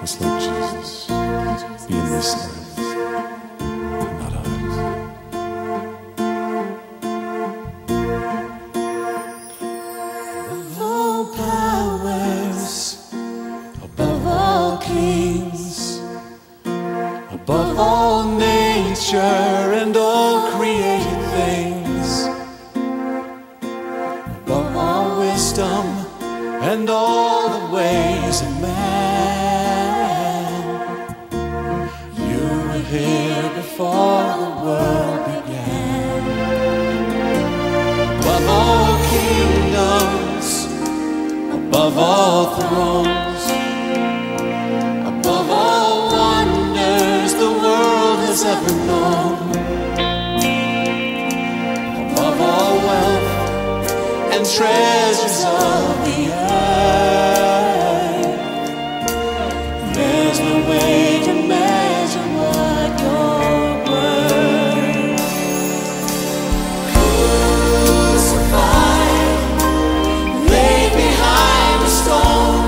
must let Jesus be in this life, not ours. Above all powers, above all kings, above all nature and all created things, above all wisdom and all the ways of man, you were here before the world began. Above all kingdoms, above all thrones, above all wonders the world has ever known, above all wealth and treasures of the earth, there's no way to measure what you're worth. Crucified, laid behind a stone,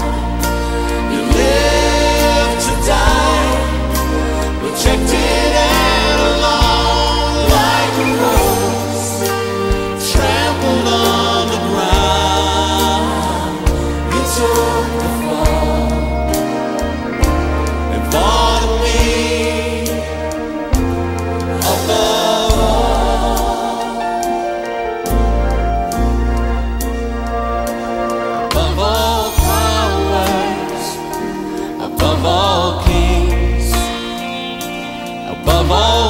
you lived to die, rejected and alone, like a rose trampled on the ground. You took the fall and fought me above all. Above all powers, above all kings, above all